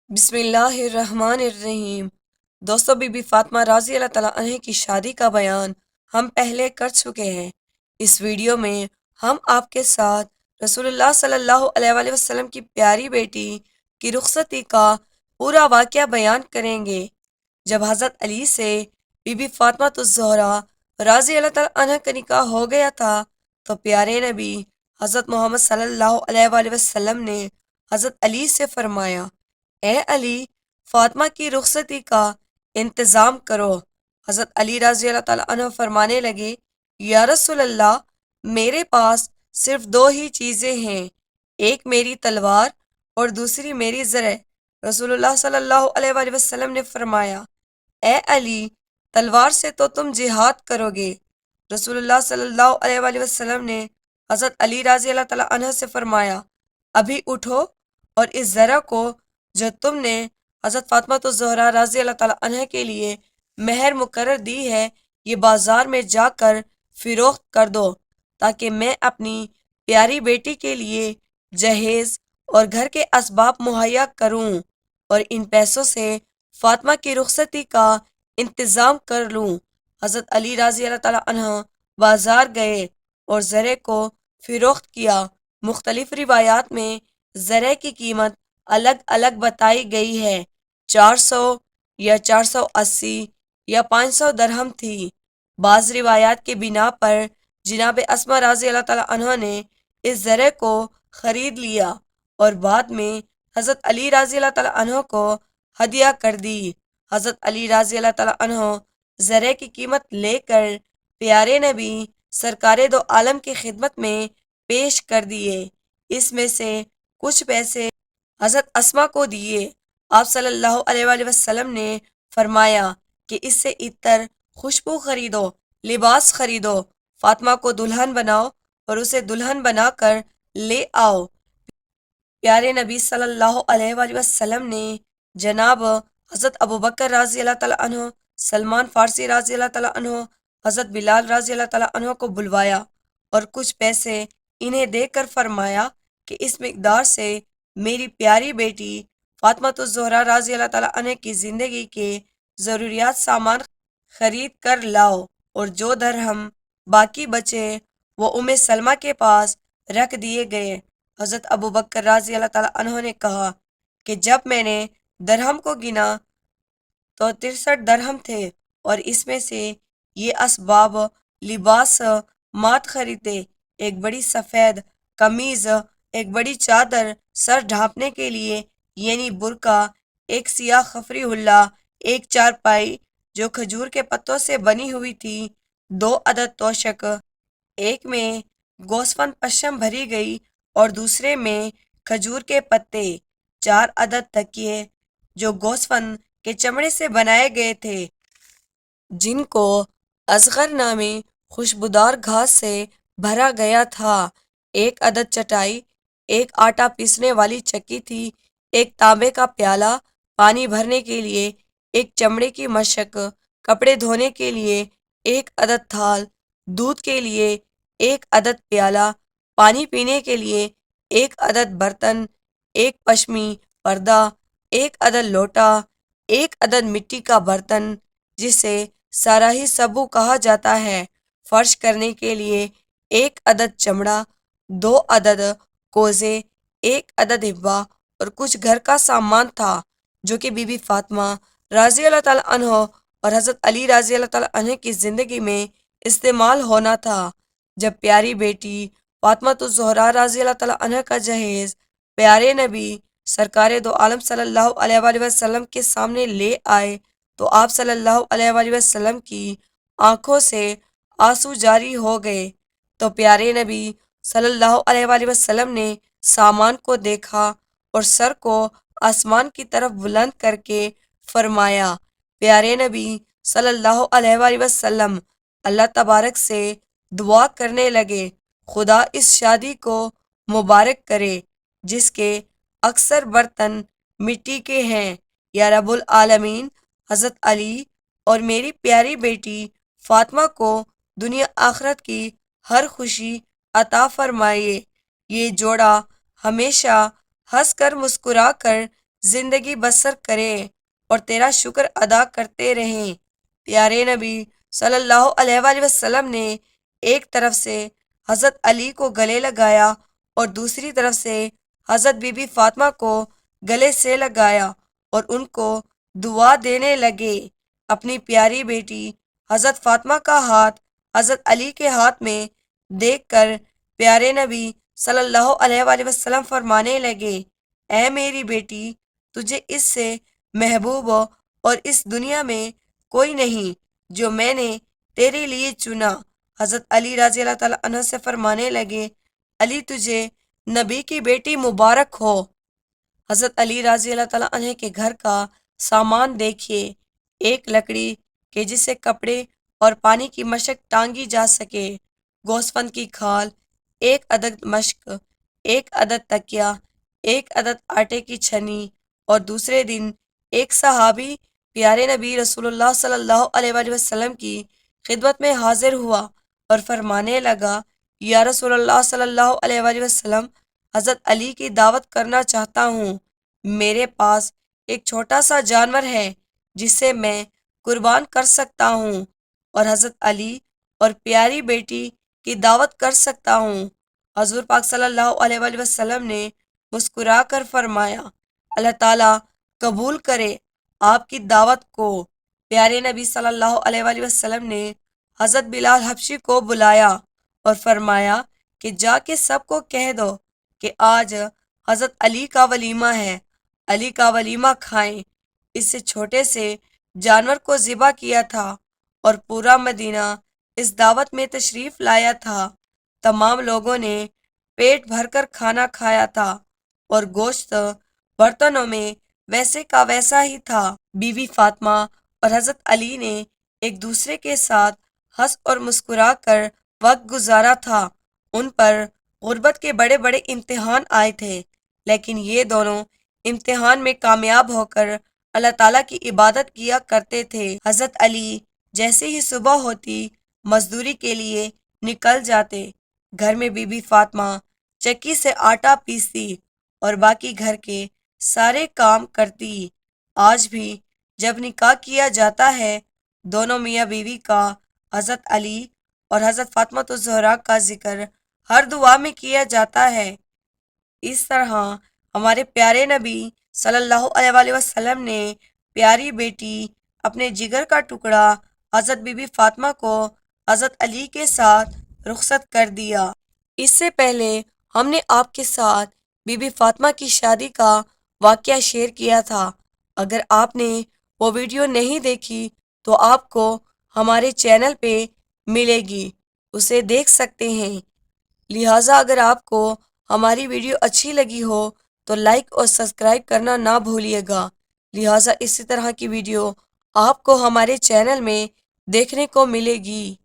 بسم اللہ الرحمن الرحیم۔ دوستو، بی بی فاطمہ رضی اللہ تعالیٰ عنہ کی شادی کا بیان ہم پہلے کر چکے ہیں۔ اس ویڈیو میں ہم آپ کے ساتھ رسول اللہ صلی اللہ علیہ وآلہ وسلم کی پیاری بیٹی کی رخصتی کا پورا واقعہ بیان کریں گے۔ جب حضرت علی سے بی بی فاطمہ الزہرا رضی اللہ تعالیٰ عنہ کا نکاح ہو گیا تھا تو پیارے نبی حضرت محمد صلی اللہ علیہ وآلہ وسلم نے حضرت علی سے فرمایا، اے علی، فاطمہ کی رخصتی کا انتظام کرو۔ حضرت علی رضی اللہ تعالیٰ عنہ فرمانے لگے، یا رسول اللہ، میرے پاس صرف دو ہی چیزیں ہیں، ایک میری تلوار اور دوسری میری زرع۔ رسول اللہ صلی اللہ علیہ وآلہ وسلم نے فرمایا، اے علی، تلوار سے تو تم جہاد کرو گے۔ رسول اللہ صلی اللہ علیہ وآلہ وسلم نے حضرت علی رضی اللہ تعالیٰ عنہ سے فرمایا، ابھی اٹھو اور اس زرع کو جو تم نے حضرت فاطمہ الزہرا رضی اللہ تعالیٰ عنہ کے لیے مہر مقرر دی ہے، یہ بازار میں جا کر فروخت کر دو، تاکہ میں اپنی پیاری بیٹی کے لیے جہیز اور گھر کے اسباب مہیا کروں اور ان پیسوں سے فاطمہ کی رخصتی کا انتظام کر لوں۔ حضرت علی رضی اللہ تعالیٰ عنہ بازار گئے اور زرع کو فروخت کیا۔ مختلف روایات میں زرع کی قیمت الگ الگ بتائی گئی ہے، 400 یا 480 یا 500 درہم تھی۔ بعض روایات کے بنا پر جناب اسما رضی اللہ تعالیٰ عنہ نے اس زرع کو خرید لیا اور بعد میں حضرت علی رضی اللہ تعالیٰ عنہ کو ہدیہ کر دی۔ حضرت علی رضی اللہ تعالیٰ عنہ زرع کی قیمت لے کر پیارے نبی سرکار دو عالم کی خدمت میں پیش کر دیے۔ اس میں سے کچھ پیسے حضرت اسما کو دیے۔ آپ صلی اللہ علیہ وآلہ وسلم نے فرمایا کہ اس سے عطر، خوشبو خریدو، لباس خریدو، فاطمہ کو دلہن بناؤ اور اسے دلہن بنا کر لے آؤ۔ پیارے نبی صلی اللہ علیہ وآلہ وسلم نے جناب حضرت ابوبکر رضی اللہ تعالیٰ عنہ، سلمان فارسی رضی اللہ تعالیٰ عنہ، حضرت بلال رضی اللہ تعالیٰ عنہ کو بلوایا اور کچھ پیسے انہیں دے کر فرمایا کہ اس مقدار سے میری پیاری بیٹی فاطمہ الزہرا رضی اللہ تعالیٰ عنہ کی زندگی کے ضروریات سامان خرید کر لاؤ، اور جو درہم باقی بچے وہ سلمہ کے پاس رکھ دیے گئے۔ حضرت ابوبکر رضی اللہ تعالیٰ عنہ نے کہا کہ جب میں نے درہم کو گنا تو 63 درہم تھے، اور اس میں سے یہ اسباب لباس مات خریدے، ایک بڑی سفید قمیض، ایک بڑی چادر سر ڈھانپنے کے لیے یعنی برقع، ایک سیاہ خفری حلہ، ایک چارپائی جو کھجور کے پتوں سے بنی ہوئی تھی، 2 عدد توشک، ایک میں گوسفند پشم بھری گئی اور دوسرے میں کھجور کے پتے، 4 عدد تکیے جو گوسفند کے چمڑے سے بنائے گئے تھے، جن کو اصغر نامی خوشبودار گھاس سے بھرا گیا تھا، 1 عدد چٹائی، ایک آٹا پیسنے والی چکی تھی، ایک تانبے کا پیالہ پانی بھرنے کے لیے، ایک چمڑے کی مشک، کپڑے دھونے کے لیے 1 عدد تھال، دودھ کے لیے 1 عدد پیالہ، پانی پینے کے لیے 1 عدد برتن، ایک پشمی پردہ، 1 عدد لوٹا، 1 عدد مٹی کا برتن جسے ساراہی سبو کہا جاتا ہے، فرش کرنے کے لیے 1 عدد چمڑا، 2 عدد کوزے، 1 عدد حبہ اور کچھ گھر کا سامان تھا جو کہ بی بی فاطمہ رضی اللہ تعالیٰ عنہ اور حضرت علی رضی اللہ تعالیٰ عنہ کی زندگی میں استعمال ہونا تھا۔ جب پیاری بیٹی فاطمہ الزہرا رضی اللہ تعالیٰ عنہ کا جہیز پیارے نبی سرکار دو عالم صلی اللہ علیہ وآلہ وسلم کے سامنے لے آئے تو آپ صلی اللہ علیہ وآلہ وسلم کی آنکھوں سے آنسو جاری ہو گئے۔ تو پیارے نبی صلی اللہ علیہ وآلہ وسلم نے سامان کو دیکھا اور سر کو آسمان کی طرف بلند کر کے فرمایا، پیارے نبی صلی اللہ علیہ وآلہ وسلم اللہ تبارک سے دعا کرنے لگے، خدا اس شادی کو مبارک کرے جس کے اکثر برتن مٹی کے ہیں، یا رب العالمین حضرت علی اور میری پیاری بیٹی فاطمہ کو دنیا آخرت کی ہر خوشی عطا فرمائے۔ یہ جوڑا ہمیشہ ہنس کر مسکرا کر زندگی بسر کریں اور تیرا شکر ادا کرتے رہیں۔ پیارے نبی صلی اللہ علیہ وآلہ وسلم نے ایک طرف سے حضرت علی کو گلے لگایا اور دوسری طرف سے حضرت بی بی فاطمہ کو گلے سے لگایا اور ان کو دعا دینے لگے۔ اپنی پیاری بیٹی حضرت فاطمہ کا ہاتھ حضرت علی کے ہاتھ میں دیکھ کر پیارے نبی صلی اللہ علیہ وآلہ وسلم فرمانے لگے، اے میری بیٹی، تجھے اس سے محبوب اور اس دنیا میں کوئی نہیں جو میں نے تیرے لیے چنا۔ حضرت علی رضی اللہ تعالیٰ عنہ سے فرمانے لگے، علی تجھے نبی کی بیٹی مبارک ہو۔ حضرت علی رضی اللہ تعالیٰ عنہ کے گھر کا سامان دیکھیے، ایک لکڑی کہ جس سے کپڑے اور پانی کی مشک ٹانگی جا سکے، گوسفند کی کھال، ایک عدد مشک، ایک عدد تکیا، ایک عدد آٹے کی چھنی۔ اور دوسرے دن ایک صحابی پیارے نبی رسول اللہ صلی اللہ علیہ وآلہ وسلم کی خدمت میں حاضر ہوا اور فرمانے لگا، یا رسول اللہ صلی اللہ علیہ وآلہ وسلم، حضرت علی کی دعوت کرنا چاہتا ہوں۔ میرے پاس ایک چھوٹا سا جانور ہے جسے میں قربان کر سکتا ہوں اور حضرت علی اور پیاری بیٹی کی دعوت کر سکتا ہوں۔ حضور پاک صلی اللہ علیہ وآلہ وسلم نے مسکرا کر فرمایا، اللہ تعالیٰ قبول کرے آپ کی دعوت کو۔ پیارے نبی صلی اللہ علیہ وآلہ وسلم نے حضرت بلال حبشی کو بلایا اور فرمایا کہ جا کے سب کو کہہ دو کہ آج حضرت علی کا ولیمہ ہے، علی کا ولیمہ کھائیں۔ اس سے چھوٹے سے جانور کو ذبح کیا تھا اور پورا مدینہ اس دعوت میں تشریف لایا تھا۔ تمام لوگوں نے پیٹ بھر کر کھانا کھایا تھا اور گوشت برتنوں میں ویسے کا ویسا ہی تھا۔ بی بی فاطمہ اور حضرت علی نے ایک دوسرے کے ساتھ ہنس اور مسکرا کر وقت گزارا تھا۔ ان پر غربت کے بڑے بڑے امتحان آئے تھے، لیکن یہ دونوں امتحان میں کامیاب ہو کر اللہ تعالیٰ کی عبادت کیا کرتے تھے۔ حضرت علی جیسے ہی صبح ہوتی مزدوری کے لیے نکل جاتے، گھر میں بی بی فاطمہ چکی سے آٹا پیستی اور باقی گھر کے سارے کام کرتی۔ آج بھی جب نکاح کیا جاتا ہے، دونوں میاں بیوی کا حضرت علی اور حضرت فاطمہ الزہرا کا ذکر ہر دعا میں کیا جاتا ہے۔ اس طرح ہمارے پیارے نبی صلی اللہ علیہ وآلہ وسلم نے پیاری بیٹی، اپنے جگر کا ٹکڑا حضرت بی بی فاطمہ کو حضرت علی کے ساتھ رخصت کر دیا۔ اس سے پہلے ہم نے آپ کے ساتھ بی بی فاطمہ کی شادی کا واقعہ شیئر کیا تھا۔ اگر آپ نے وہ ویڈیو نہیں دیکھی تو آپ کو ہمارے چینل پہ ملے گی، اسے دیکھ سکتے ہیں۔ لہٰذا اگر آپ کو ہماری ویڈیو اچھی لگی ہو تو لائک اور سبسکرائب کرنا نہ بھولیے گا۔ لہٰذا اسی طرح کی ویڈیو آپ کو ہمارے چینل میں دیکھنے کو ملے گی۔